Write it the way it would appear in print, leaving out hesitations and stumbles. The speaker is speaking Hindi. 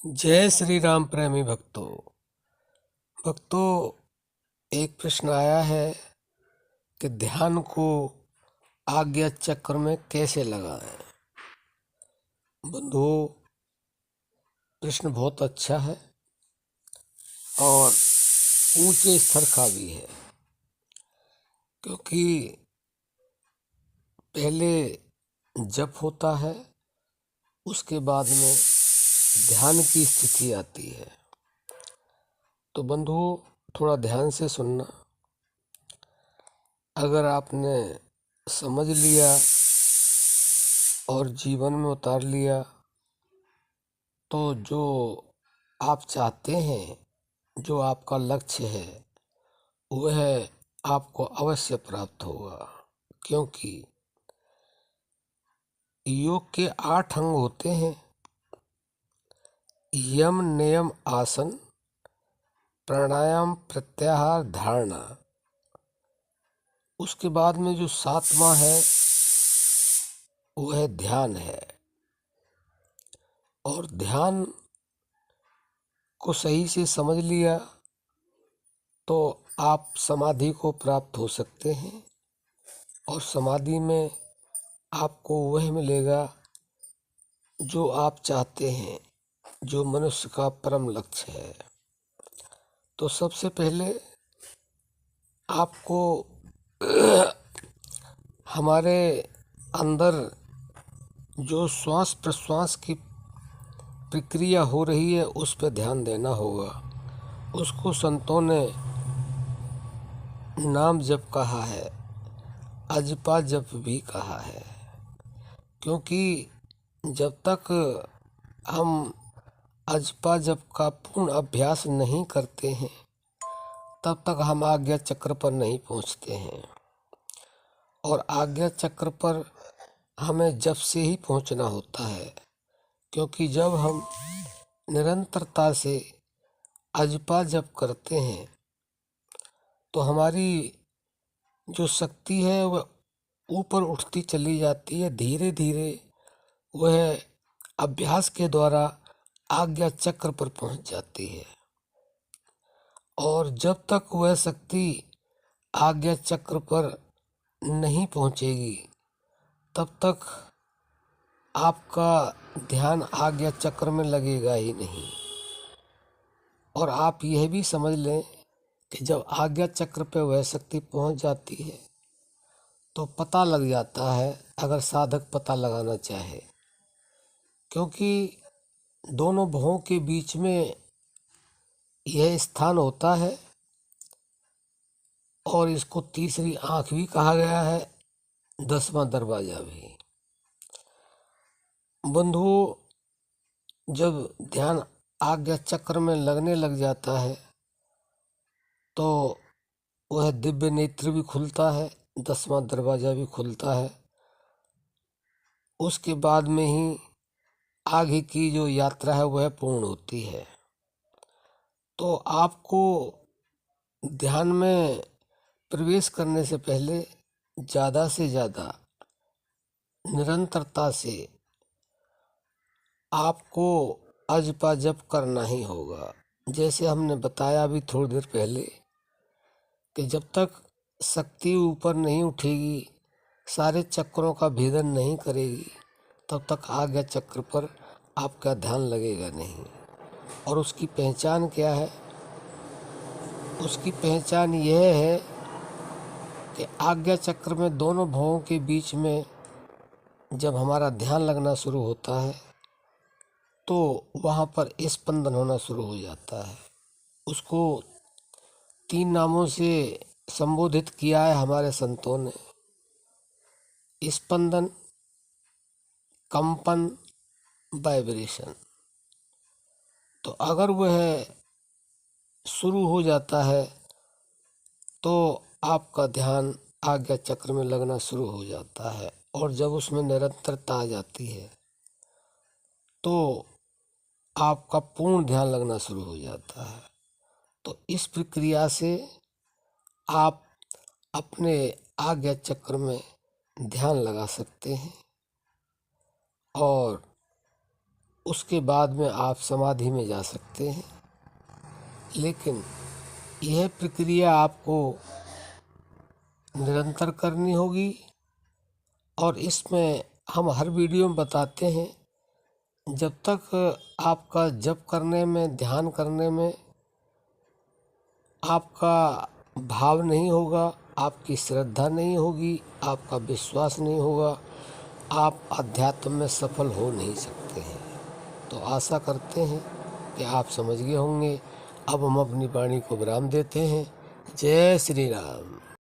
जय श्री राम प्रेमी भक्तों, एक प्रश्न आया है कि ध्यान को आज्ञा चक्र में कैसे लगाएं। बंधुओं, प्रश्न बहुत अच्छा है और ऊंचे स्तर का भी है, क्योंकि पहले जप होता है, उसके बाद में ध्यान की स्थिति आती है। तो बंधुओं, थोड़ा ध्यान से सुनना। अगर आपने समझ लिया और जीवन में उतार लिया तो जो आप चाहते हैं, जो आपका लक्ष्य है, वह आपको अवश्य प्राप्त होगा। क्योंकि योग के 8 अंग होते हैं: यम, नियम, आसन, प्राणायाम, प्रत्याहार, धारणा। उसके बाद में जो 7वां है वह ध्यान है। और ध्यान को सही से समझ लिया तो आप समाधि को प्राप्त हो सकते हैं, और समाधि में आपको वह मिलेगा जो आप चाहते हैं, जो मनुष्य का परम लक्ष्य है। तो सबसे पहले आपको हमारे अंदर जो श्वास प्रश्वास की प्रक्रिया हो रही है उस पर ध्यान देना होगा। उसको संतों ने नाम जप कहा है, अजपा जप भी कहा है। क्योंकि जब तक हम अजपा जप का पूर्ण अभ्यास नहीं करते हैं तब तक हम आज्ञा चक्र पर नहीं पहुंचते हैं। और आज्ञा चक्र पर हमें जप से ही पहुंचना होता है, क्योंकि जब हम निरंतरता से अजपा जप करते हैं तो हमारी जो शक्ति है वह ऊपर उठती चली जाती है। धीरे धीरे वह अभ्यास के द्वारा आज्ञा चक्र पर पहुंच जाती है। और जब तक वह शक्ति आज्ञा चक्र पर नहीं पहुंचेगी तब तक आपका ध्यान आज्ञा चक्र में लगेगा ही नहीं। और आप यह भी समझ लें कि जब आज्ञा चक्र पे वह शक्ति पहुंच जाती है तो पता लग जाता है, अगर साधक पता लगाना चाहे, क्योंकि दोनों भवों के बीच में यह स्थान होता है और इसको तीसरी आंख भी कहा गया है, 10वां दरवाजा भी। बंधुओं, जब ध्यान आज्ञा चक्र में लगने लग जाता है तो वह दिव्य नेत्र भी खुलता है, 10वां दरवाजा भी खुलता है। उसके बाद में ही आगे की जो यात्रा है वह पूर्ण होती है। तो आपको ध्यान में प्रवेश करने से पहले ज़्यादा से ज़्यादा निरंतरता से आपको अजपा जप करना ही होगा। जैसे हमने बताया अभी थोड़ी देर पहले कि जब तक शक्ति ऊपर नहीं उठेगी, सारे चक्रों का भेदन नहीं करेगी, तब तक आज्ञा चक्र पर आपका ध्यान लगेगा नहीं। और उसकी पहचान क्या है? उसकी पहचान यह है कि आज्ञा चक्र में दोनों भवों के बीच में जब हमारा ध्यान लगना शुरू होता है तो वहाँ पर स्पंदन होना शुरू हो जाता है। उसको 3 नामों से संबोधित किया है हमारे संतों ने: स्पंदन, कंपन, वाइब्रेशन। तो अगर वह शुरू हो जाता है तो आपका ध्यान आज्ञा चक्र में लगना शुरू हो जाता है। और जब उसमें निरंतरता आ जाती है तो आपका पूर्ण ध्यान लगना शुरू हो जाता है। तो इस प्रक्रिया से आप अपने आज्ञा चक्र में ध्यान लगा सकते हैं और उसके बाद में आप समाधि में जा सकते हैं। लेकिन यह प्रक्रिया आपको निरंतर करनी होगी, और इसमें हम हर वीडियो में बताते हैं, जब तक आपका जप करने में, ध्यान करने में आपका भाव नहीं होगा, आपकी श्रद्धा नहीं होगी, आपका विश्वास नहीं होगा, आप अध्यात्म में सफल हो नहीं सकते हैं। तो आशा करते हैं कि आप समझ गए होंगे। अब हम अपनी वाणी को विराम देते हैं। जय श्री राम।